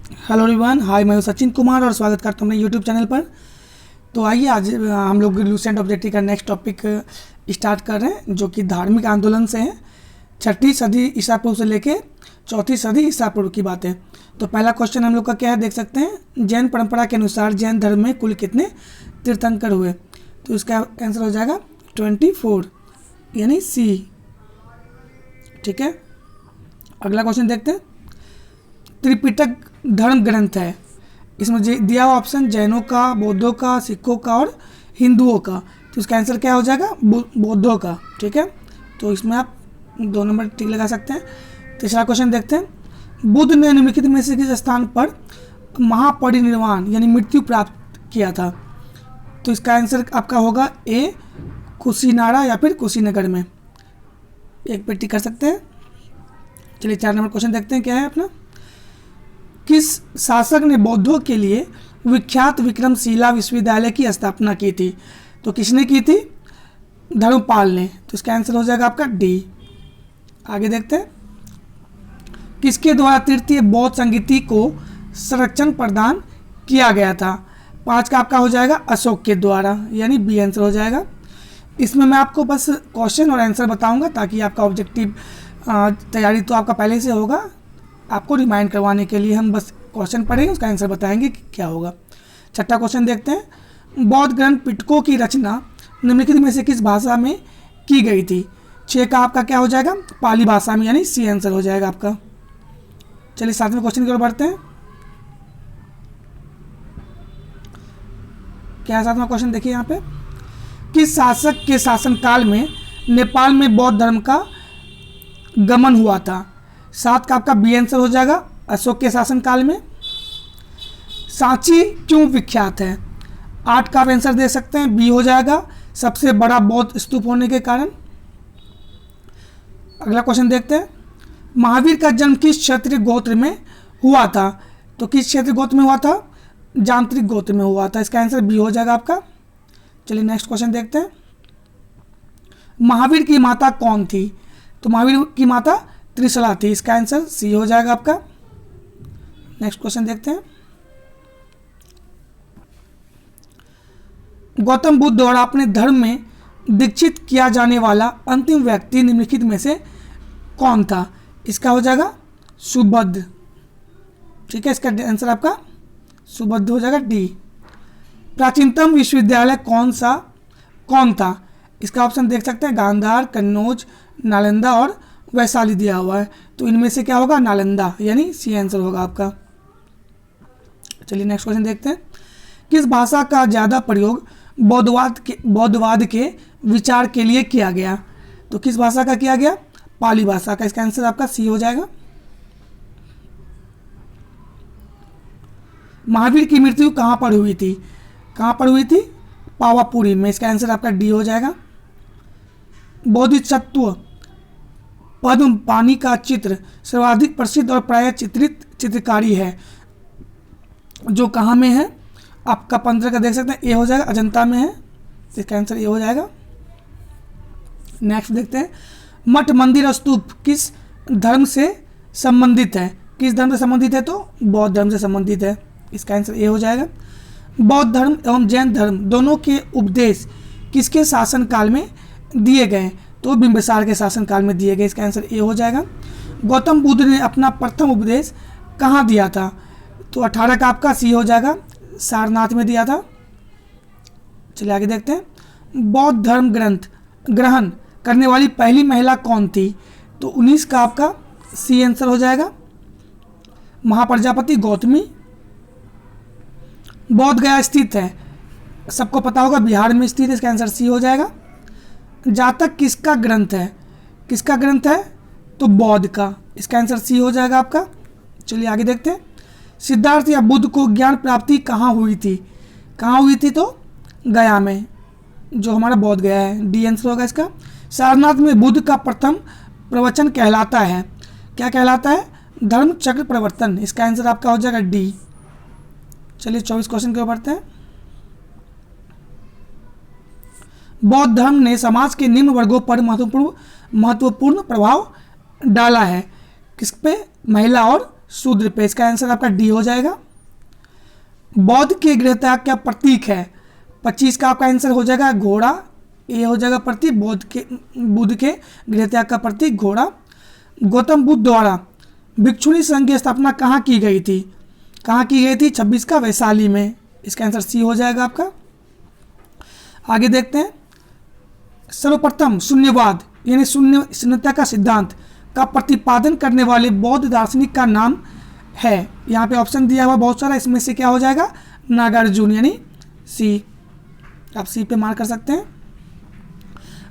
Hello everyone, हाय, मैं हूं सचिन कुमार और स्वागत करता हूं अपने यूट्यूब चैनल पर। तो आइए आज हम लोग लूसेंट ऑब्जेक्टिव का नेक्स्ट टॉपिक स्टार्ट कर रहे हैं, जो कि धार्मिक आंदोलन से है। 6ठी सदी ईसा पूर्व से लेके 4ठी सदी ईसा पूर्व की बात है। तो पहला क्वेश्चन हम लोग का क्या है, देख सकते हैं। जैन परंपरा के अनुसार जैन धर्म में कुल कितने तीर्थंकर हुए? तो इसका आंसर हो जाएगा 24, यानी सी। ठीक है, अगला क्वेश्चन देखते हैं। त्रिपिटक धर्म ग्रंथ है, इसमें दिया हुआ ऑप्शन जैनों का, बौद्धों का, सिखों का और हिंदुओं का। तो इसका आंसर क्या हो जाएगा? बौद्धों का। ठीक है, तो इसमें आप 2 नंबर टिक लगा सकते हैं। तीसरा क्वेश्चन देखते हैं। बुद्ध ने निम्नलिखित में से किस स्थान पर महापरिनिर्वाण यानी मृत्यु प्राप्त किया था? तो इसका आंसर आपका होगा ए, कुशीनारा या फिर कुशीनगर में। एक पे टिक कर सकते हैं। चलिए 4 नंबर क्वेश्चन देखते हैं, क्या है अपना। किस शासक ने बौद्धों के लिए विख्यात विक्रमशिला विश्वविद्यालय की स्थापना की थी? तो किसने की थी? धर्मपाल ने। तो इसका आंसर हो जाएगा आपका डी। आगे देखते हैं। किसके द्वारा तृतीय बौद्ध संगीति को संरक्षण प्रदान किया गया था? 5 का आपका हो जाएगा अशोक के द्वारा, यानी बी आंसर हो जाएगा। इसमें मैं आपको बस क्वेश्चन और आंसर बताऊंगा ताकि आपका ऑब्जेक्टिव तैयारी तो आपका पहले से होगा। आपको रिमाइंड करवाने के लिए हम बस क्वेश्चन पढ़ेंगे, उसका आंसर बताएंगे कि क्या होगा। 6ठा क्वेश्चन देखते हैं। बौद्ध ग्रंथ पिटकों की रचना निम्नलिखित में से किस भाषा में की गई थी? 6 का आपका क्या हो जाएगा? पाली भाषा में, यानी सी आंसर हो जाएगा आपका। चलिए 7वें क्वेश्चन की ओर बढ़ते हैं। क्या है 7वां क्वेश्चन? देखिए यहाँ पे। किस शासक के शासनकाल में नेपाल में बौद्ध धर्म का गमन हुआ था? 7 का आपका बी आंसर हो जाएगा, अशोक के शासनकाल में। सांची क्यों विख्यात है? 8 का आप आंसर दे सकते हैं, बी हो जाएगा, सबसे बड़ा बौद्ध स्तूप होने के कारण। अगला क्वेश्चन देखते हैं। महावीर का जन्म किस क्षत्रिय गोत्र में हुआ था? तो किस क्षत्रिय गोत्र में हुआ था? जांत्रिक गोत्र में हुआ था। इसका आंसर बी हो जाएगा आपका। चलिए नेक्स्ट क्वेश्चन देखते हैं। महावीर की माता कौन थी? तो महावीर की माता त्रिशला थी। इसका आंसर सी हो जाएगा आपका। नेक्स्ट क्वेश्चन देखते हैं। गौतम बुद्ध द्वारा अपने धर्म में दीक्षित किया जाने वाला अंतिम व्यक्ति निम्नलिखित में से कौन था? इसका हो जाएगा सुबुद्ध। ठीक है, इसका आंसर आपका सुबुद्ध हो जाएगा, डी। प्राचीनतम विश्वविद्यालय कौन था? इसका ऑप्शन देख सकते हैं, गांधार, कन्नौज, नालंदा और वैशाली दिया हुआ है। तो इनमें से क्या होगा? नालंदा, यानी सी आंसर होगा आपका। चलिए नेक्स्ट क्वेश्चन देखते हैं। किस भाषा का ज़्यादा प्रयोग बौद्धवाद के विचार के लिए किया गया? तो किस भाषा का किया गया? पाली भाषा का। इसका आंसर आपका सी हो जाएगा। महावीर की मृत्यु कहाँ पर हुई थी? कहाँ पर हुई थी? पावापुरी में। इसका आंसर आपका डी हो जाएगा। बोधिसत्व पद्म पानी का चित्र सर्वाधिक प्रसिद्ध और प्राय चित्रित चित्रकारी है, जो कहाँ में है? आपका 15 का देख सकते हैं, ए हो जाएगा, अजंता में है। इसका आंसर ए हो जाएगा। नेक्स्ट देखते हैं। मठ, मंदिर और स्तूप किस धर्म से संबंधित है? किस धर्म से संबंधित है? तो बौद्ध धर्म से संबंधित है। इसका आंसर ए हो जाएगा। बौद्ध धर्म एवं जैन धर्म दोनों के उपदेश किसके शासनकाल में दिए गए? तो बिंबिसार के शासनकाल में दिए गए। इसका आंसर ए हो जाएगा। गौतम बुद्ध ने अपना प्रथम उपदेश कहाँ दिया था? तो 18 का आपका सी हो जाएगा, सारनाथ में दिया था। चलिए आगे देखते हैं। बौद्ध धर्म ग्रंथ ग्रहण करने वाली पहली महिला कौन थी? तो 19 का आपका सी आंसर हो जाएगा, महाप्रजापति गौतमी। बौद्ध गया स्थित है, सबको पता होगा, बिहार में स्थित है। इसका आंसर सी हो जाएगा। जातक किसका ग्रंथ है? किसका ग्रंथ है? तो बौद्ध का। इसका आंसर सी हो जाएगा आपका। चलिए आगे देखते हैं। सिद्धार्थ या बुद्ध को ज्ञान प्राप्ति कहाँ हुई थी? कहाँ हुई थी? तो गया में, जो हमारा बौद्ध गया है, डी आंसर होगा इसका। सारनाथ में बुद्ध का प्रथम प्रवचन कहलाता है, क्या कहलाता है? धर्म चक्र प्रवर्तन। इसका आंसर आपका हो जाएगा डी। चलिए 24 क्वेश्चन के ऊपर बढ़ते हैं। बौद्ध धर्म ने समाज के निम्न वर्गों पर महत्वपूर्ण प्रभाव डाला है। किस पे? महिला और शूद्र पे। इसका आंसर आपका डी हो जाएगा। बौद्ध के गृहत्याग क्या प्रतीक है? 25 का आपका आंसर हो जाएगा घोड़ा, ये हो जाएगा प्रतीक। बुद्ध के गृहत्याग का प्रतीक घोड़ा। गौतम बुद्ध द्वारा भिक्षुणी संघ की स्थापना कहाँ की गई थी? कहाँ की गई थी? 26 का वैशाली में। इसका आंसर सी हो जाएगा आपका। आगे देखते हैं। सर्वप्रथम शून्यवाद यानी शून्यता का सिद्धांत का प्रतिपादन करने वाले बौद्ध दार्शनिक का नाम है। यहाँ पे ऑप्शन दिया हुआ बहुत सारा, इसमें से क्या हो जाएगा? नागार्जुन यानी सी। आप सी पे मार्क कर सकते हैं।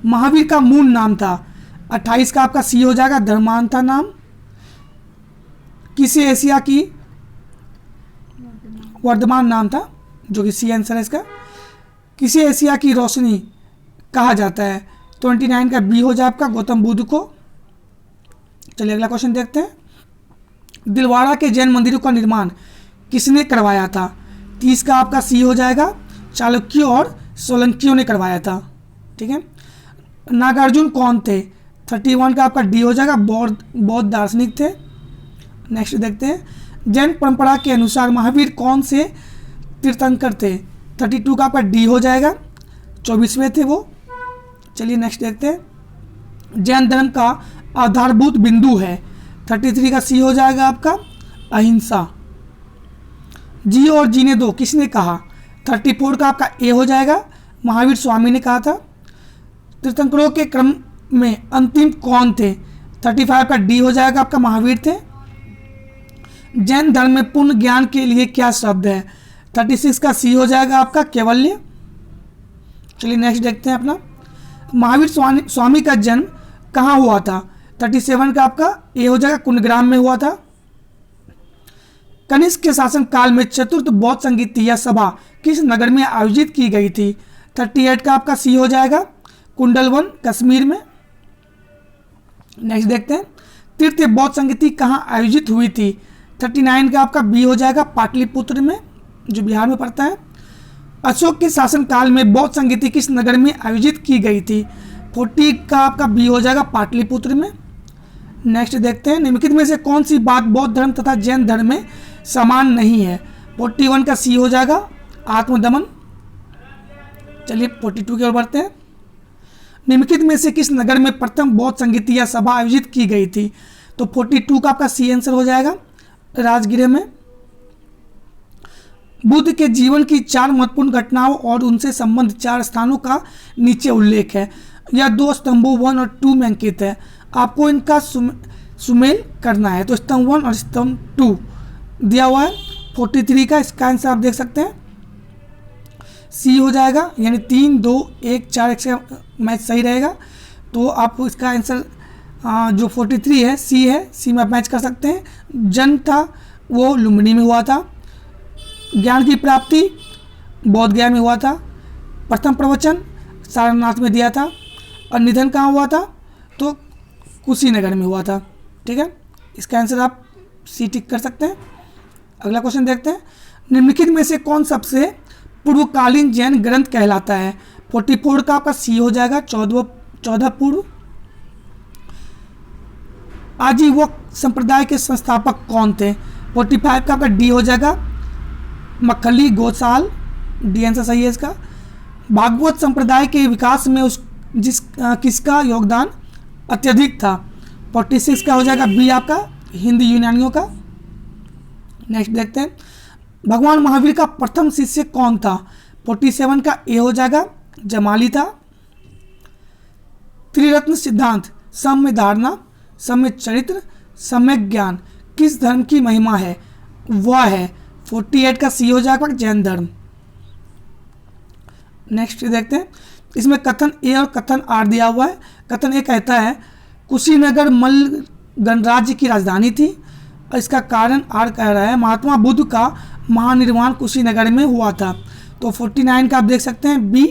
महावीर का मूल नाम था। 28 का आपका सी हो जाएगा धर्मान था नाम। किसी एशिया की वर्धमान नाम था, जो कि सी आंसर है इसका। किसी एशिया की रोशनी कहा जाता है? 29 का बी हो जाए आपका गौतम बुद्ध को। चलिए अगला क्वेश्चन देखते हैं। दिलवाड़ा के जैन मंदिरों का निर्माण किसने करवाया था? 30 का आपका सी हो जाएगा चालुक्यों और सोलंकियों ने करवाया था। ठीक है। नागार्जुन कौन थे? 31 का आपका डी हो जाएगा बौद्ध दार्शनिक थे। नेक्स्ट देखते हैं। जैन परंपरा के अनुसार महावीर कौन से तीर्थंकर थे? 32 का आपका डी हो जाएगा 24वें थे वो। चलिए नेक्स्ट देखते हैं। जैन धर्म का आधारभूत बिंदु है। 33 का सी हो जाएगा आपका अहिंसा। जियो और जीने दो किसने कहा? 34 का आपका ए हो जाएगा महावीर स्वामी ने कहा था। तीर्थंकरों के क्रम में अंतिम कौन थे? 35 का डी हो जाएगा आपका महावीर थे। जैन धर्म में पूर्ण ज्ञान के लिए क्या शब्द है? 36 का सी हो जाएगा आपका कैवल्य। चलिए नेक्स्ट देखते हैं अपना। महावीर स्वामी का जन्म कहाँ हुआ था? 37 का आपका ए हो जाएगा कुंडग्राम में हुआ था। कनिष्क के शासन काल में चतुर्थ बौद्ध संगीतीय सभा किस नगर में आयोजित की गई थी? 38 का आपका सी हो जाएगा कुंडलवन कश्मीर में। नेक्स्ट देखते हैं। तृतीय बौद्ध संगीति कहाँ आयोजित हुई थी? 39 का आपका बी हो जाएगा पाटलिपुत्र में, जो बिहार में पड़ता है। अशोक के शासनकाल में बौद्ध संगीति किस नगर में आयोजित की गई थी? 40 का आपका बी हो जाएगा पाटलिपुत्र में। नेक्स्ट देखते हैं। निम्नलिखित में से कौन सी बात बौद्ध धर्म तथा जैन धर्म में समान नहीं है? 41 का सी हो जाएगा आत्मदमन। चलिए 42 की ओर बढ़ते हैं। निम्नलिखित में से किस नगर में प्रथम बौद्ध संगीतीय सभा आयोजित की गई थी? तो 42 का आपका सी आंसर हो जाएगा राजगृह में। बुद्ध के जीवन की 4 महत्वपूर्ण घटनाओं और उनसे संबंधित 4 स्थानों का नीचे उल्लेख है। यह 2 स्तंभों 1 और 2 में अंकित है। आपको इनका सुमेल करना है। तो स्तंभ 1 और स्तंभ 2 दिया हुआ है। 43 का इसका आंसर आप देख सकते हैं सी हो जाएगा, यानी 3 2 1 4 1 से मैच सही रहेगा। तो आप इसका आंसर जो 43 है सी है, सी में आप मैच कर सकते हैं। जन्म था वो लुम्बिनी में हुआ था। ज्ञान की प्राप्ति बौद्ध गया में हुआ था। प्रथम प्रवचन सारनाथ में दिया था। और निधन कहाँ हुआ था? तो कुशीनगर में हुआ था। ठीक है, इसका आंसर आप सी टिक कर सकते हैं। अगला क्वेश्चन देखते हैं। निम्नलिखित में से कौन सबसे पूर्वकालीन जैन ग्रंथ कहलाता है? 44 का आपका सी हो जाएगा 14 पूर्व। आजीवक संप्रदाय के संस्थापक कौन थे? 45 का आपका डी हो जाएगा मक्खली गोसाल, डी आंसर सही है इसका। भागवत संप्रदाय के विकास में किसका योगदान अत्यधिक था? 46 का हो जाएगा बी आपका हिंदी यूनानियों का। नेक्स्ट देखते हैं। भगवान महावीर का प्रथम शिष्य कौन था? 47 का ए हो जाएगा जमाली था। त्रिरत्न सिद्धांत सम्य धारणा, सम्य चरित्र, सम्यक ज्ञान किस धर्म की महिमा है? वह है 48 का सी हो जाएगा जैन धर्म। नेक्स्ट देखते हैं। इसमें कथन ए और कथन आर दिया हुआ है। कथन ए कहता है कुशीनगर मल्ल गणराज्य की राजधानी थी। और इसका कारण आर कह रहा है महात्मा बुद्ध का महानिर्वाण कुशीनगर में हुआ था। तो 49 का आप देख सकते हैं बी,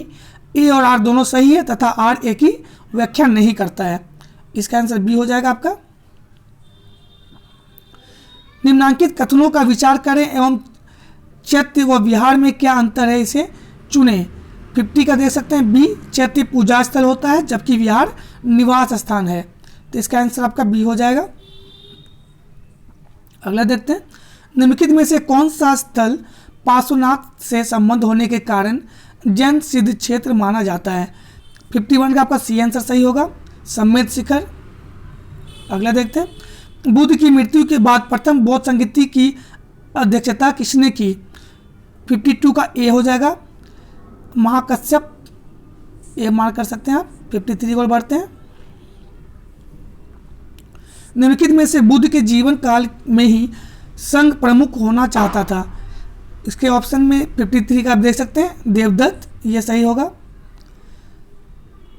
ए और आर दोनों सही है तथा आर ए की व्याख्या नहीं करता है। इसका आंसर बी हो जाएगा आपका। निम्नांकित कथनों का विचार करें एवं चैत्य व विहार में क्या अंतर है इसे चुनें। 50 का देख सकते हैं बी, चैत्य पूजा स्थल होता है जबकि विहार निवास स्थान है। तो इसका आंसर आपका बी हो जाएगा। अगला देखते हैं, निम्नलिखित में से कौन सा स्थल पार्श्वनाथ से संबंध होने के कारण जैन सिद्ध क्षेत्र माना जाता है। 51 का आपका सी आंसर सही होगा, सम्मेद शिखर। अगला देखते हैं, बुद्ध की मृत्यु के बाद प्रथम बौद्ध संगीति की अध्यक्षता किसने की। 52 का ए हो जाएगा, महाकश्यप, ए मार्क कर सकते हैं आप। 53 को बढ़ते हैं, निम्नलिखित में से बुद्ध के जीवन काल में ही संघ प्रमुख होना चाहता था। इसके ऑप्शन में 53 का आप देख सकते हैं, देवदत्त, ये सही होगा।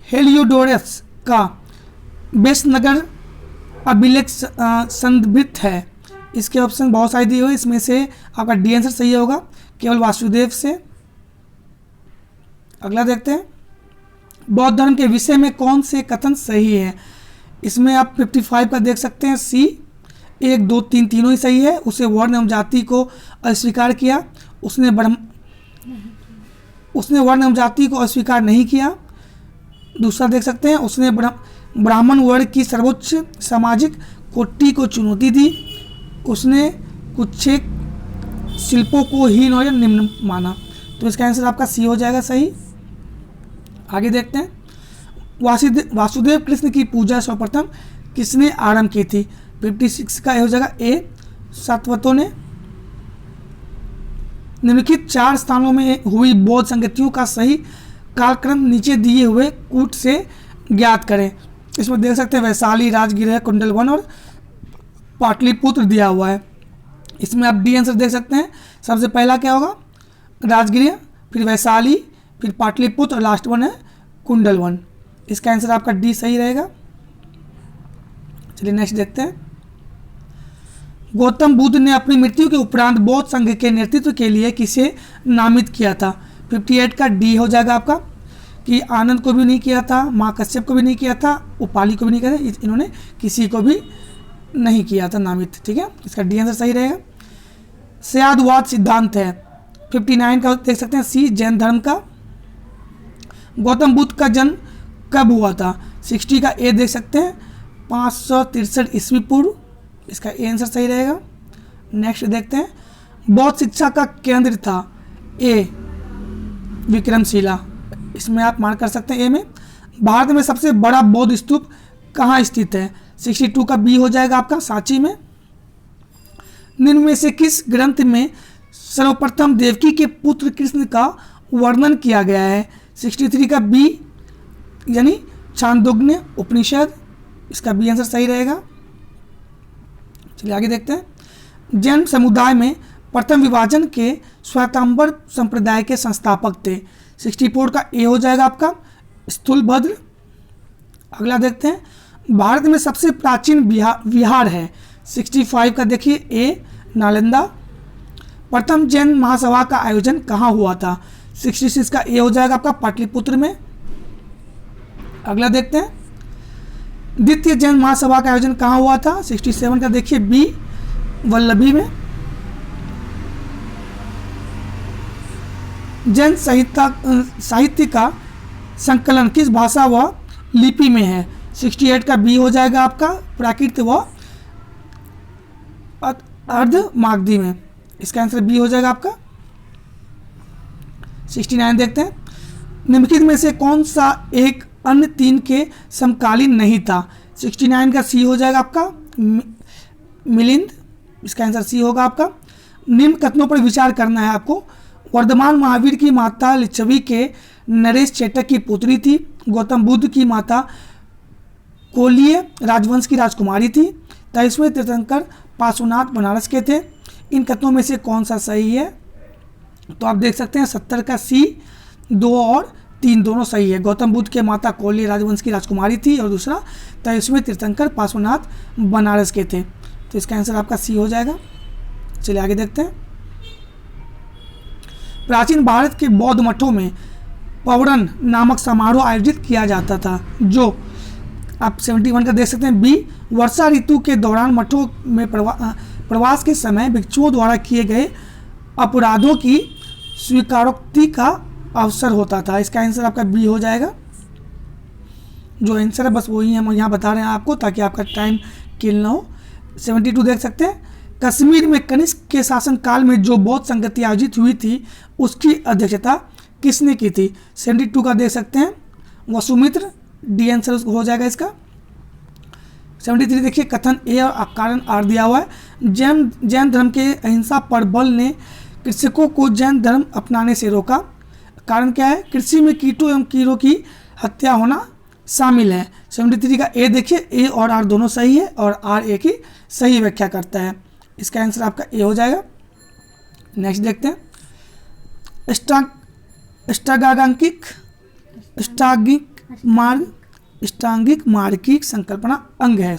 हेलियोडोरस का बेसनगर अभिलेख संदर्भित है। इसके ऑप्शन बहुत सारे दिए हुए, इसमें से आपका डी आंसर सही होगा, केवल वासुदेव से। अगला देखते हैं, बौद्ध धर्म के विषय में कौन से कथन सही है। इसमें आप 55 का देख सकते हैं, सी, 1, 2, 3 तीनों ही सही है। उसे वर्ण एवं जाति को अस्वीकार किया, उसने वर्ण एवं जाति को अस्वीकार नहीं किया। दूसरा देख सकते हैं, उसने ब्राह्मण वर्ग की सर्वोच्च सामाजिक कोटि को चुनौती दी, उसने कुछ शिल्पों को हीन और निम्न माना। तो इसका आंसर आपका सी हो जाएगा सही। आगे देखते हैं, वासुदेव कृष्ण की पूजा सर्वप्रथम किसने आरंभ की थी। 56 का हो जाएगा ए, सातवतों ने। निम्नलिखित 4 स्थानों में हुई बौद्ध संगतियों का सही कालक्रम नीचे दिए हुए कूट से ज्ञात करें। इसमें देख सकते हैं वैशाली, राजगृह, कुंडलवन और पाटलिपुत्र दिया हुआ है। इसमें आप डी आंसर देख सकते हैं, सबसे पहला क्या होगा, राजगृह, फिर वैशाली, फिर पाटलिपुत्र और लास्ट वन है कुंडलवन। इसका आंसर आपका डी सही रहेगा। चलिए नेक्स्ट देखते हैं, गौतम बुद्ध ने अपनी मृत्यु के उपरांत बौद्ध संघ के नेतृत्व के लिए किसे नामित किया था। 58 का डी हो जाएगा आपका, कि आनंद को भी नहीं किया था, महाकश्यप को भी नहीं किया था, उपाली को भी नहीं किया था, इन्होंने किसी को भी नहीं किया था नामित। ठीक है, इसका डी आंसर सही रहेगा। स्यादवाद सिद्धांत है। 59 का देख सकते हैं, सी, जैन धर्म का। गौतम बुद्ध का जन्म कब हुआ था। 60 का ए देख सकते हैं, 563 ईस्वी पूर्व। इसका ए आंसर सही रहेगा। नेक्स्ट देखते हैं, बौद्ध शिक्षा का केंद्र था। ए, विक्रमशिला, इसमें आप मार्क कर सकते हैं ए में। भारत में सबसे बड़ा बौद्ध स्तूप कहाँ स्थित है। 62 का बी हो जाएगा आपका, सांची में। निम्न में से किस ग्रंथ में सर्वप्रथम देवकी के पुत्र कृष्ण का वर्णन किया गया है। 63 का बी, यानी छांदोग्य उपनिषद। इसका बी आंसर सही रहेगा। चलिए आगे देखते हैं, जैन समुदाय में प्रथम विभाजन के श्वेतांबर संप्रदाय के संस्थापक थे। 64 का ए हो जाएगा आपका, स्थूलभद्र। अगला देखते हैं, भारत में सबसे प्राचीन विहार है। 65 का देखिए ए, नालंदा। प्रथम जैन महासभा का आयोजन कहाँ हुआ था। 66 का ए हो जाएगा आपका, पाटलिपुत्र में। अगला देखते हैं, द्वितीय जैन महासभा का आयोजन कहाँ हुआ था। 67 का देखिए बी, वल्लभी में। जैन साहित्य का संकलन किस भाषा व लिपि में है। 68 का बी हो जाएगा आपका, प्राकृत व अर्धमागधी में। इसका आंसर बी हो जाएगा आपका। 69 देखते हैं, निम्नलिखित में से कौन सा एक अन्य 3 के समकालीन नहीं था। 69 का सी हो जाएगा आपका, मिलिंद। इसका आंसर सी होगा आपका। निम्न कथनों पर विचार करना है आपको। वर्धमान महावीर की माता लिच्छवी के नरेश चेटक की पुत्री थी। गौतम बुद्ध की माता कोलीय राजवंश की राजकुमारी थी। 23वें तीर्थंकर पार्श्वनाथ बनारस के थे। इन कथनों में से कौन सा सही है। तो आप देख सकते हैं 70 का सी, 2 और 3 दोनों सही है। गौतम बुद्ध के माता कोली राजवंश की राजकुमारी थी और दूसरा 23वें तीर्थंकर पार्श्वनाथ बनारस के थे। तो इसका आंसर आपका सी हो जाएगा। चलिए आगे देखते हैं, प्राचीन भारत के बौद्ध मठों में पवरन नामक समारोह आयोजित किया जाता था, जो आप 71 का देख सकते हैं बी, वर्षा ऋतु के दौरान मठों में प्रवास के समय भिक्षुओं द्वारा किए गए अपराधों की स्वीकारोक्ति का अवसर होता था। इसका आंसर आपका बी हो जाएगा। जो आंसर है बस वही हम यहाँ बता रहे हैं आपको, ताकि आपका टाइम किल ना हो। 72 देख सकते हैं, कश्मीर में कनिष्क के शासनकाल में जो बौद्ध संगति आयोजित हुई थी उसकी अध्यक्षता किसने की थी? 72 का देख सकते हैं, वसुमित्र, डी आंसर हो जाएगा इसका। 73 देखिए, कथन ए और कारण आर दिया हुआ है। जैन धर्म के अहिंसा पर बल ने कृषकों को जैन धर्म अपनाने से रोका। कारण क्या है? कृषि में कीटों एवं कीड़ों की हत्या होना शामिल है। 73 का ए देखिए, ए और आर दोनों सही है और आर ए की सही व्याख्या करता है। इसका आंसर आपका ए हो जाएगा। नेक्स्ट देखते हैं, अष्टांगिक मार्ग की संकल्पना अंग है।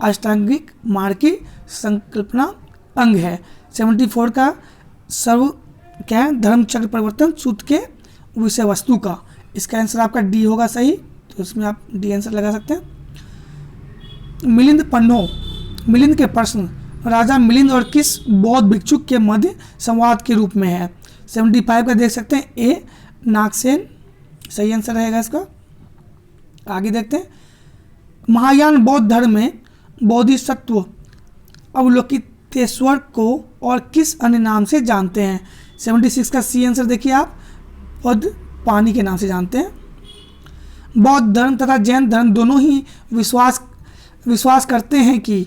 अष्टांगिक मार्ग की संकल्पना अंग है। 74 का सर्व क्या है? धर्म चक्र परिवर्तन सूत्र के विषय वस्तु का। इसका आंसर आपका डी होगा सही, तो इसमें आप डी आंसर लगा सकते हैं। मिलिंद के प्रश्न राजा मिलिंद और किस बौद्ध भिक्षुक के मध्य संवाद के रूप में है? 75 का देख सकते हैं, ए नागसेन सही आंसर रहेगा इसका। आगे देखते हैं, महायान बौद्ध धर्म में बोधिसत्व अवलोकितेश्वर को और किस अन्य नाम से जानते हैं? 76 का सी आंसर देखिए आप, पद पानी के नाम से जानते हैं। बौद्ध धर्म तथा जैन धर्म दोनों ही विश्वास करते हैं कि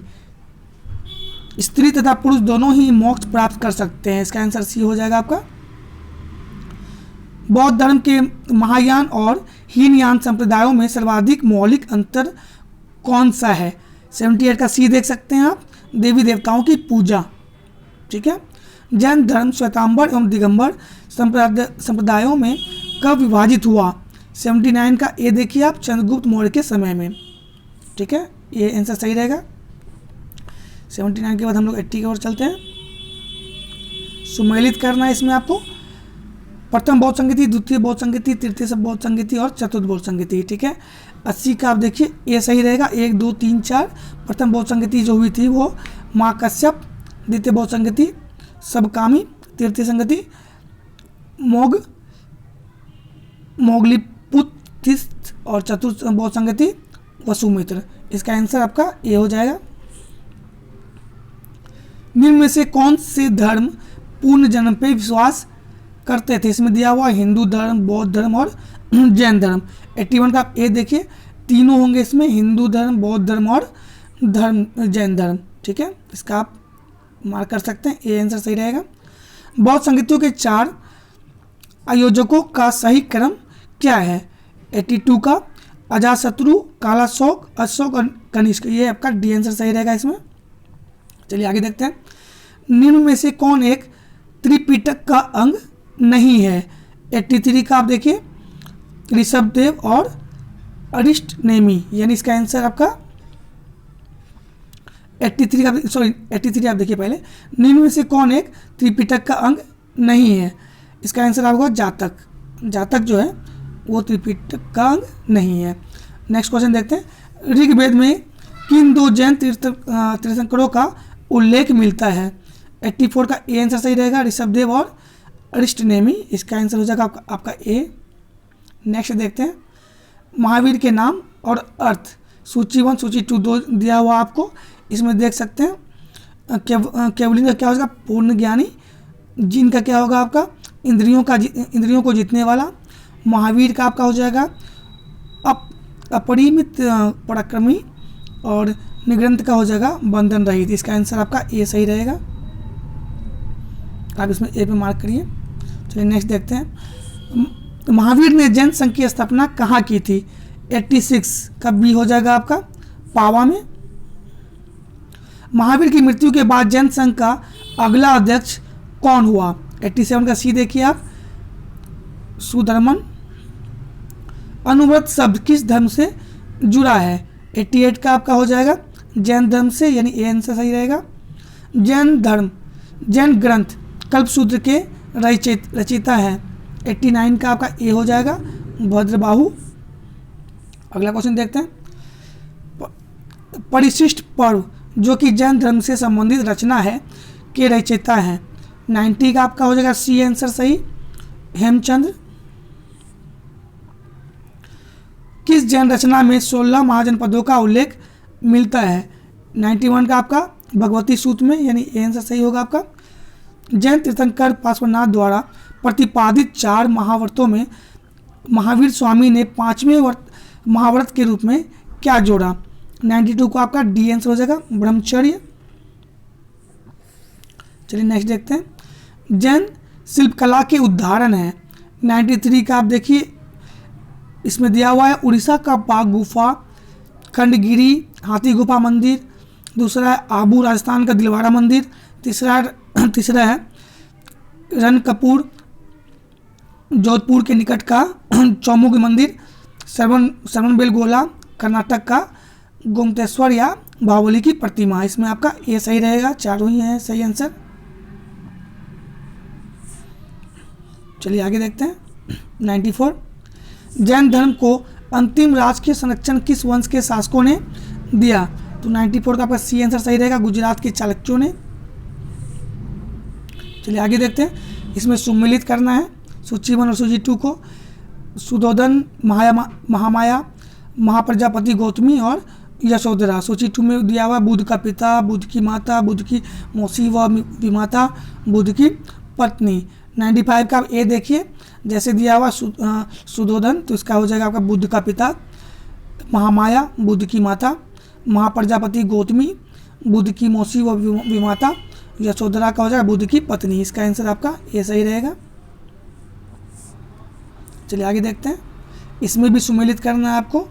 स्त्री तथा पुरुष दोनों ही मोक्ष प्राप्त कर सकते हैं। इसका आंसर सी हो जाएगा आपका। बौद्ध धर्म के महायान और हीनयान संप्रदायों में सर्वाधिक मौलिक अंतर कौन सा है? 78 का सी देख सकते हैं आप, देवी देवताओं की पूजा। ठीक है। जैन धर्म श्वेतांबर एवं दिगंबर संप्रदायों में कब विभाजित हुआ? 79 का ए देखिए आप, चंद्रगुप्त मौर्य के समय में। ठीक है, ये आंसर सही रहेगा। 79 के बाद हम लोग 80 की ओर चलते हैं। सुमेलित करना है इसमें आपको, प्रथम बौद्ध संगति, द्वितीय बौद्ध संगति, तृतीय बौद्ध संगति और चतुर्थ बौद्ध संगति। ठीक है, 80 का आप देखिए ये सही रहेगा, 1 2 3 4। प्रथम बौद्ध संगति जो हुई थी वो माँ कश्यप, द्वितीय बौद्ध संगति सबकामी, तृतीय संगति मोगलीपुत्तिस्त और चतुर्थ बौद्ध संगति वसुमित्र। इसका आंसर आपका ए हो जाएगा। निम्न में से कौन से धर्म पूर्ण जन्म पे विश्वास करते थे? इसमें दिया हुआ हिंदू धर्म, बौद्ध धर्म और जैन धर्म। 81 का आप ए देखिए, तीनों होंगे इसमें, हिंदू धर्म, बौद्ध धर्म और जैन धर्म। ठीक है, इसका आप मार्क कर सकते हैं, ए आंसर सही रहेगा। बौद्ध संगतियों के 4 आयोजकों का सही क्रम क्या है? 82 का अजातशत्रु, कालाशोक, अशोक और कनिष्क। ये आपका डी आंसर सही रहेगा इसमें। चलिए आगे देखते हैं, निम्न में से कौन एक त्रिपिटक का अंग नहीं है? 83 का आप देखिए, ऋषभदेव और अरिष्टनेमी, यानी इसका आंसर आपका 83 आप देखिए पहले, निम्न में से कौन एक त्रिपिटक का अंग नहीं है? इसका आंसर आपका जातक। जातक जो है वो त्रिपिटक का अंग नहीं है। नेक्स्ट क्वेश्चन देखते हैं, ऋग्वेद में किन 2 जैन तीर्थंकरों का उल्लेख मिलता है? 84 का ए आंसर सही रहेगा, ऋषभदेव और अरिष्टनेमी। इसका आंसर हो जाएगा आपका ए। नेक्स्ट देखते हैं, महावीर के नाम और अर्थ, सूची 1 सूची 2 2 दिया हुआ आपको। इसमें देख सकते हैं, केवलिंग का क्या होगा? पूर्ण ज्ञानी। जिन का क्या होगा आपका? इंद्रियों को जीतने वाला। महावीर का आपका हो जाएगा अपरिमित पराक्रमी और निग्रंथ का हो जाएगा बंधन रहित। इसका आंसर आपका ए सही रहेगा, आप इसमें ए पे मार्क करिए। चलिए नेक्स्ट देखते हैं, महावीर ने जैन संघ की स्थापना कहाँ की थी? 86 का बी हो जाएगा आपका, पावा में। महावीर की मृत्यु के बाद जैन संघ का अगला अध्यक्ष कौन हुआ? 87 का सी देखिए आप, सुधर्मन। अनुव्रत शब्द किस धर्म से जुड़ा है? 88 का आपका हो जाएगा जैन धर्म से, यानी ए आंसर सही रहेगा। जैन ग्रंथ कल्पसूत्र के रचयिता है। 89 का आपका ए हो जाएगा, भद्रबाहु। अगला क्वेश्चन देखते हैं, परिशिष्ट पर्व जो कि जैन धर्म से संबंधित रचना है के रचयिता हैं। 90 का आपका हो जाएगा सी आंसर सही, हेमचंद्र। किस जैन रचना में 16 महाजनपदों का उल्लेख मिलता है? 91 का आपका भगवती सूत्र में, यानी ए आंसर सही होगा आपका। जैन तीर्थंकर पार्श्वनाथ द्वारा प्रतिपादित 4 महाव्रतों में महावीर स्वामी ने 5वें महाव्रत के रूप में क्या जोड़ा? 92 को आपका डी आंसर हो जाएगा, ब्रह्मचर्य। चलिए नेक्स्ट देखते हैं। जैन शिल्पकला के उदाहरण है 93 का आप देखिए, इसमें दिया हुआ है उड़ीसा का बाघ गुफा, खंडगिरी हाथी गुफा मंदिर, दूसरा है आबू राजस्थान का दिलवाड़ा मंदिर, तीसरा है रणकपुर जोधपुर के निकट का चौमुख मंदिर, श्रवणबेलगोला कर्नाटक का गोमतेश्वर या बाहुबली की प्रतिमा। इसमें आपका ए सही रहेगा, चारों ही है सही आंसर। चलिए आगे देखते हैं। 94 जैन धर्म को अंतिम राजकीय संरक्षण किस वंश के शासकों ने दिया? तो 94 का आपका सी आंसर सही रहेगा, गुजरात के चालुक्यों ने। चलिए आगे देखते हैं। इसमें सम्मिलित करना है सूची 1 और सूची 2 को। सुदोधन, महामाया, महाप्रजापति गौतमी और यशोधरा। सूची 2 में दिया हुआ बुद्ध का पिता, बुद्ध की माता, बुद्ध की मौसी व विमाता, बुद्ध की पत्नी। 95 का ए देखिए, जैसे दिया हुआ सुदोधन, तो इसका हो जाएगा आपका बुद्ध का पिता, महामाया बुद्ध की माता, महाप्रजापति गौतमी बुद्ध की मौसी व विमाता, यशोधरा का हो जाएगा बुद्ध की पत्नी। इसका आंसर आपका ए सही रहेगा। चलिए आगे देखते हैं। इसमें भी सुमेलित करना है आपको।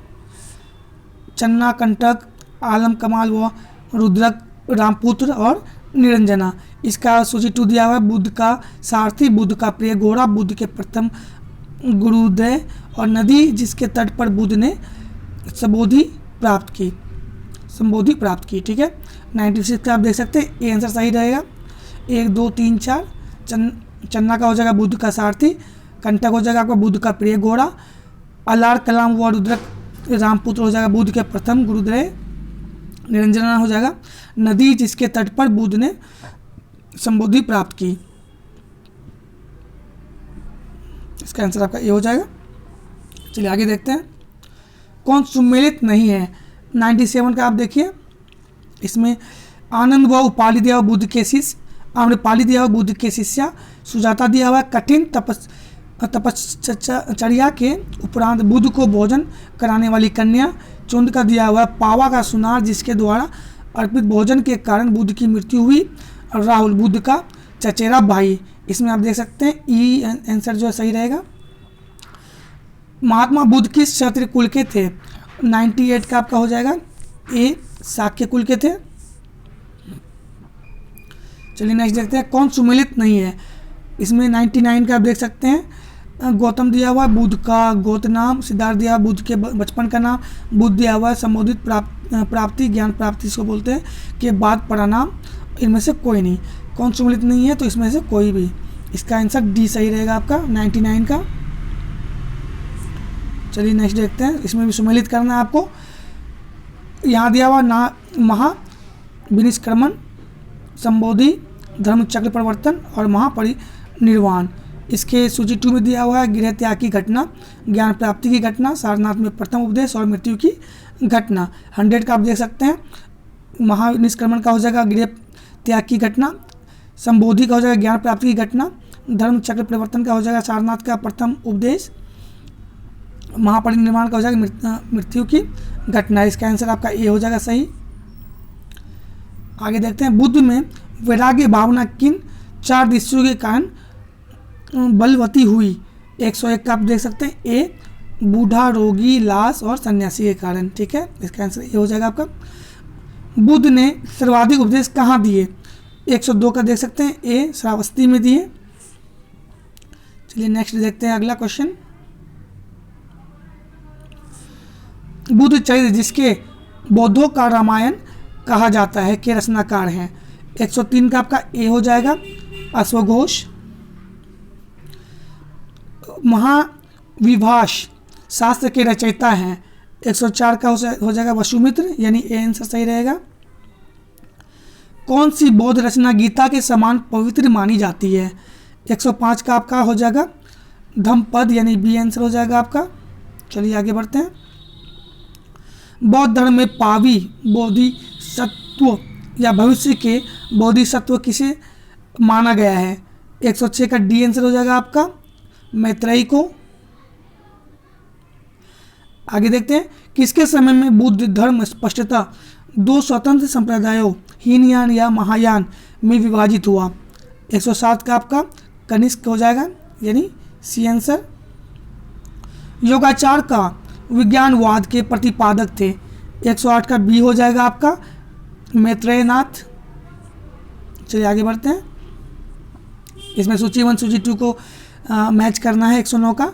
चन्ना, कंटक, आलम कमाल व रुद्रक, रामपुत्र और निरंजना। इसका सूची 2 दिया हुआ है बुद्ध का सारथी, बुद्ध का प्रिय घोड़ा, बुद्ध के प्रथम गुरुदय और नदी जिसके तट पर बुद्ध ने संबोधि प्राप्त की। ठीक है। 96 का आप देख सकते हैं, ए आंसर सही रहेगा। 1 2 3 4 चन्ना का हो जाएगा बुद्ध का सारथी, कंटक हो जाएगा आपका बुद्ध का प्रिय घोड़ा, अलार कलाम व रुद्रक रामपुत्र हो जाएगा बुद्ध के प्रथम गुरुदय, निरंजना हो जाएगा नदी जिसके तट पर बुद्ध ने संबोधि प्राप्त की। इसका आंसर आपका ए हो जाएगा। चलिए आगे देखते हैं। कौन सुमेलित नहीं है? 97 का आप देखिए, इसमें आनंद व उपालि दिया हुआ बुद्ध के शिष्य, आम्रपाली दिया हुआ बुद्ध के शिष्या, सुजाता दिया हुआ कठिन तपश्चर्या के उपरांत बुद्ध को भोजन कराने वाली कन्या, चुंद का दिया हुआ पावा का सुनार जिसके द्वारा अर्पित भोजन के कारण बुद्ध की मृत्यु हुई, और राहुल बुद्ध का चचेरा भाई। इसमें आप देख सकते हैं ई आंसर जो है सही रहेगा। महात्मा बुद्ध किस क्षत्रिय कुल के थे? 98 का आपका हो जाएगा ए, शाक्य कुल के थे। चलिए नेक्स्ट देखते हैं। कौन सुमेलित नहीं है? इसमें 99 का आप देख सकते हैं, गौतम दिया हुआ बुद्ध का गोत्र नाम, सिद्धार्थ दिया हुआ बुद्ध के बचपन का नाम, बुद्ध दिया हुआ संबोधित प्राप्ति ज्ञान प्राप्ति इसको बोलते हैं के बाद पढ़ा नाम। इनमें से कोई नहीं। कौन सुमेलित नहीं है? तो इसमें से कोई भी। इसका आंसर डी सही रहेगा आपका 99 का। चलिए नेक्स्ट देखते हैं। इसमें भी सुमेलित करना है आपको। यहाँ दिया हुआ ना महाविनिष्क्रमण, संबोधि, धर्म चक्र परिवर्तन और महापरिनिर्वाण। इसके सूची 2 में दिया हुआ है गृह त्याग की घटना, ज्ञान प्राप्ति की घटना, सारनाथ में प्रथम उपदेश और मृत्यु की घटना। 100 का आप देख सकते हैं, महानिष्क्रमण का हो जाएगा गृह त्याग की घटना, संबोधि का हो जाएगा ज्ञान प्राप्ति की घटना, धर्म चक्र परिवर्तन का हो जाएगा सारनाथ का प्रथम उपदेश, महापरिनिर्वाण का हो जाएगा मृत्यु की घटना। इसका आंसर आपका ए हो जाएगा सही। आगे देखते हैं। बुद्ध में वैराग्य भावना किन 4 दृश्यों के कारण बलवती हुई? 101 का आप देख सकते हैं ए, बूढ़ा, रोगी, लाश और सन्यासी के कारण। ठीक है, इसका आंसर ए हो जाएगा आपका। बुद्ध ने सर्वाधिक उपदेश कहाँ दिए? 102 का देख सकते हैं ए, श्रावस्ती में दिए। चलिए नेक्स्ट देखते हैं अगला क्वेश्चन। बुद्ध चरित्र जिसके बौद्धों का रामायण कहा जाता है के रचनाकार हैं? 103 का आपका ए हो जाएगा, अश्वघोष। महाविभाष शास्त्र के रचयिता हैं? 104 का हो जाएगा वसुमित्र, यानी ए आंसर सही रहेगा। कौन सी बौद्ध रचना गीता के समान पवित्र मानी जाती है? 105 का आपका हो जाएगा धम्मपद, यानी बी आंसर हो जाएगा आपका। चलिए आगे बढ़ते हैं। बौद्ध धर्म में पावी बोधिसत्व या भविष्य के बोधिसत्व किसे माना गया है? 106 का डी आंसर हो जाएगा आपका मैत्रेयी को। आगे देखते हैं, किसके समय में बुद्ध धर्म स्पष्टतः दो स्वतंत्र संप्रदायों हीनयान या महायान में विभाजित हुआ? 107 का आपका कनिष्क हो जाएगा, यानी सी आंसर। योगाचार का विज्ञानवाद के प्रतिपादक थे? 108 का बी हो जाएगा आपका मैत्रेयनाथ। चलिए आगे बढ़ते हैं। इसमें सूची 1 सूची 2 को मैच करना है। 109 का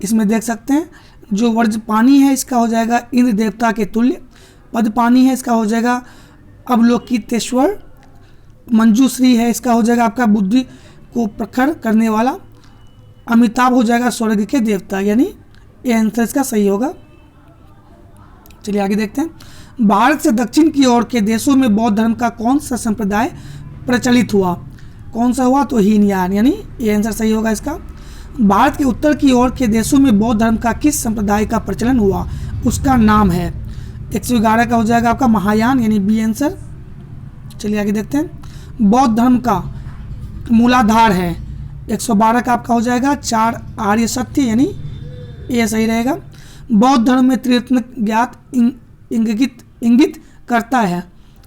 इसमें देख सकते हैं, जो वर्ज पानी है इसका हो जाएगा इंद्र देवता के तुल्य। पद पानी है इसका हो जाएगा अवलोकितेश्वर। मंजूश्री है इसका हो जाएगा आपका बुद्धि को प्रखर करने वाला। अमिताभ हो जाएगा स्वर्ग के देवता, यानी ये आंसर इसका सही होगा। चलिए आगे देखते हैं, भारत से दक्षिण की ओर के देशों में बौद्ध धर्म का कौन सा संप्रदाय प्रचलित हुआ? कौन सा हुआ? तो हीनयान, यानी ये आंसर सही होगा इसका। भारत के उत्तर की ओर के देशों में बौद्ध धर्म का किस संप्रदाय का प्रचलन हुआ? उसका नाम है? 111 का हो जाएगा आपका महायान, यानी बी आंसर। चलिए आगे देखते हैं, बौद्ध धर्म का मूलाधार है? 112 का आपका हो जाएगा 4 आर्य सत्य, यानी ये सही रहेगा। बौद्ध धर्म में त्रिरत्न ज्ञात इंगित करता है?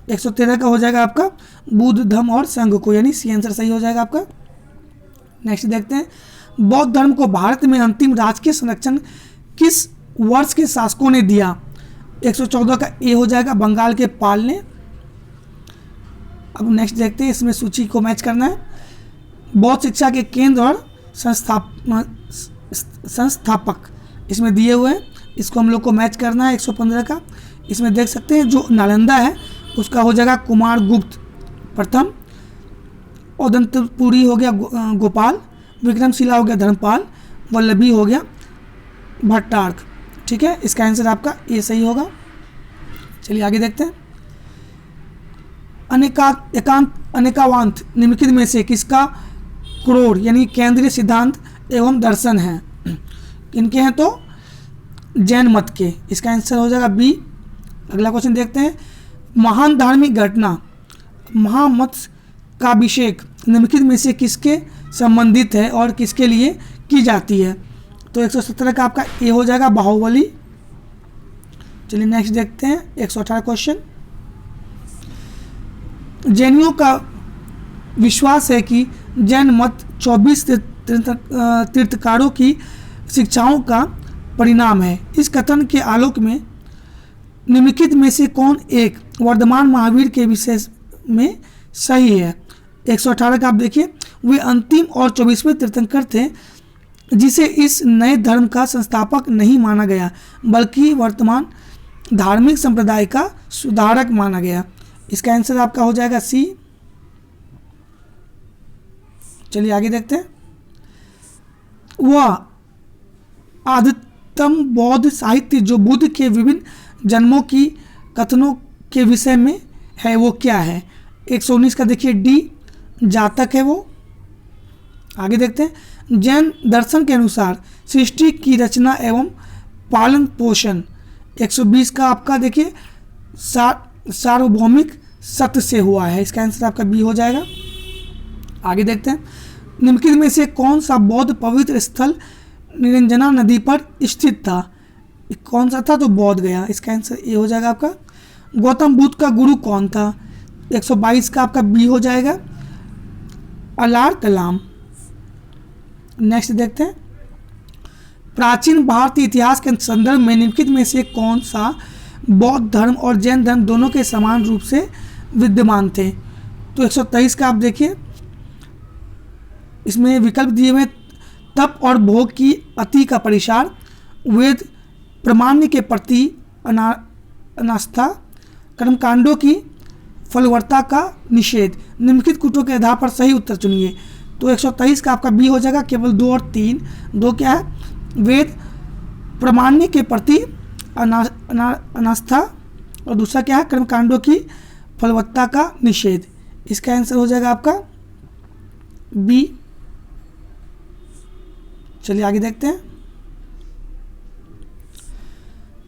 113 का हो जाएगा आपका बुद्ध धर्म और संघ को, यानी सी आंसर सही हो जाएगा आपका। नेक्स्ट देखते हैं, बौद्ध धर्म को भारत में अंतिम राजकीय संरक्षण किस वर्ष के शासकों ने दिया? 114 का ए हो जाएगा बंगाल के पाल ने। अब नेक्स्ट देखते हैं, इसमें सूची को मैच करना है। बौद्ध शिक्षा के केंद्र और संस्थापक इसमें दिए हुए हैं, इसको हम लोग को मैच करना है। 115 का इसमें देख सकते हैं, जो नालंदा है उसका हो जाएगा कुमार गुप्त प्रथम। औदंतपुरी हो गया गोपाल। विक्रमशिला हो गया धर्मपाल। वल्लभी हो गया भट्टार्क। ठीक है, इसका आंसर आपका ये सही होगा। चलिए आगे देखते हैं, अनेकावांत निम्नलिखित में से किसका क्रोड़ यानी केंद्रीय सिद्धांत एवं दर्शन है? किनके हैं? तो जैन मत के। इसका आंसर हो जाएगा बी। अगला क्वेश्चन देखते हैं, महान धार्मिक घटना महामत का अभिषेक निम्नलिखित में से किसके संबंधित है और किसके लिए की जाती है? तो 117 का आपका ए हो जाएगा बाहुबली। चलिए नेक्स्ट देखते हैं, 118 क्वेश्चन। जैनियों का विश्वास है कि जैन मत 24 तीर्थकारों की शिक्षाओं का परिणाम है। इस कथन के आलोक में निम्नलिखित में से कौन एक वर्धमान महावीर के विषय में सही है? 118 का आप देखिए, वे अंतिम और 24वें तीर्थंकर थे जिसे इस नए धर्म का संस्थापक नहीं माना गया बल्कि वर्तमान धार्मिक संप्रदाय का सुधारक माना गया। इसका आंसर आपका हो जाएगा सी। चलिए आगे देखते हैं, वह आदितम बौद्ध साहित्य जो बुद्ध के विभिन्न जन्मों की कथनों के विषय में है वो क्या है? 119 का देखिए डी जातक है वो। आगे देखते हैं, जैन दर्शन के अनुसार सृष्टि की रचना एवं पालन पोषण 120 का आपका देखिए सार्वभौमिक सत्य से हुआ है। इसका आंसर आपका बी हो जाएगा। आगे देखते हैं, निम्नलिखित में से कौन सा बौद्ध पवित्र स्थल निरंजना नदी पर स्थित था? कौन सा था? तो बौद्ध गया। इसका आंसर ए हो जाएगा आपका। गौतम बुद्ध का गुरु कौन था? 122 का आपका बी हो जाएगा अलार कलाम। नेक्स्ट देखते हैं, प्राचीन भारतीय इतिहास के संदर्भ में निम्नलिखित में से कौन सा बौद्ध धर्म और जैन धर्म दोनों के समान रूप से विद्यमान थे? तो 123 का आप देखिए, इसमें विकल्प दिए हुए तप और भोग की अति का परिसार, वेद प्रमाण्य के प्रति अनास्था, कर्मकांडों की फलवत्ता का निषेध। निम्नलिखित कूटों के आधार पर सही उत्तर चुनिए। तो 123 का आपका बी हो जाएगा। केवल 2 और 3। 2 क्या है? वेद प्रमाण्य के प्रति अनास्था और दूसरा क्या है? कर्मकांडों की फलवत्ता का निषेध। इसका आंसर हो जाएगा आपका बी। चलिए आगे देखते हैं,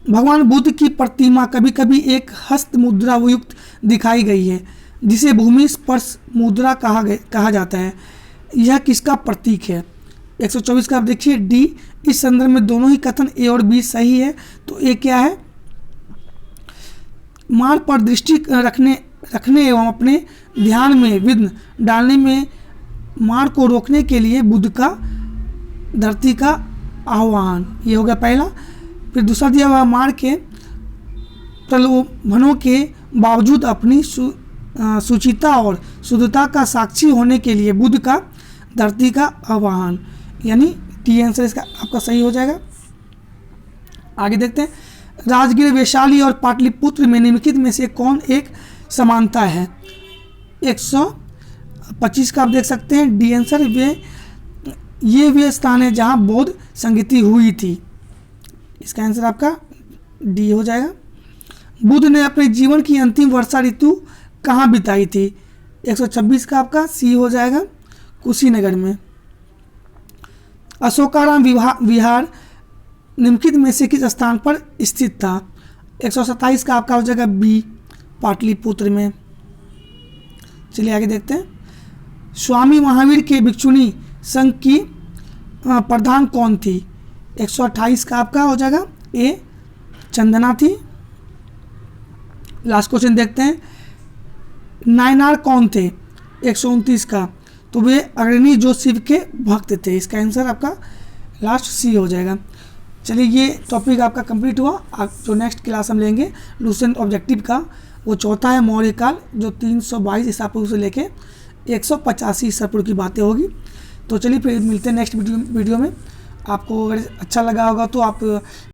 भगवान बुद्ध की प्रतिमा कभी कभी एक हस्त मुद्रा युक्त दिखाई गई है। जिसे भूमि स्पर्श मुद्रा कहा जाता है, यह किसका प्रतीक है? 124 का आप देखिए डी। इस संदर्भ में दोनों ही कथन ए और बी सही है। तो ए क्या है? मार्ग पर दृष्टि रखने एवं अपने ध्यान में विघ्न डालने में मार्ग को रोकने के लिए बुद्ध का धरती का आह्वान, ये हो गया पहला। फिर दूसरा दिया हुआ, मार्ग के प्रलोभनों के बावजूद अपनी सुचिता और शुद्धता का साक्षी होने के लिए बुद्ध का धरती का आह्वान, यानी टी आंसर इसका आपका सही हो जाएगा। आगे देखते हैं, राजगीर, वैशाली और पाटलिपुत्र में निम्नलिखित में से कौन एक समानता है? 125 का आप देख सकते हैं डी आंसर। वे स्थान है जहाँ बौद्ध संगीति हुई थी, इसका आंसर आपका डी हो जाएगा। बुद्ध ने अपने जीवन की अंतिम वर्षा ऋतु कहाँ बिताई थी? 126 का आपका सी हो जाएगा, कुशीनगर में। अशोकाराम विहार निम्नलिखित में से किस स्थान पर स्थित था? 127 का आपका हो जाएगा बी, पाटलिपुत्र में। चलिए आगे देखते हैं, स्वामी महावीर के भिक्षुणी संघ की प्रधान कौन थी? 128 का आपका हो जाएगा ए, चंदना थी। लास्ट क्वेश्चन देखते हैं, नायनार कौन थे? 129 का, तो वे अग्रणी जो शिव के भक्त थे, इसका आंसर आपका लास्ट सी हो जाएगा। चलिए ये टॉपिक आपका कंप्लीट हुआ। आप जो नेक्स्ट क्लास हम लेंगे लूसेंट ऑब्जेक्टिव का, वो चौथा है मौर्य काल, जो 322 ईसा पूर्व से लेके 185 ईसा पूर्व की बातें होगी। तो चलिए फिर मिलते हैं नेक्स्ट वीडियो में। आपको अगर अच्छा लगा होगा तो आप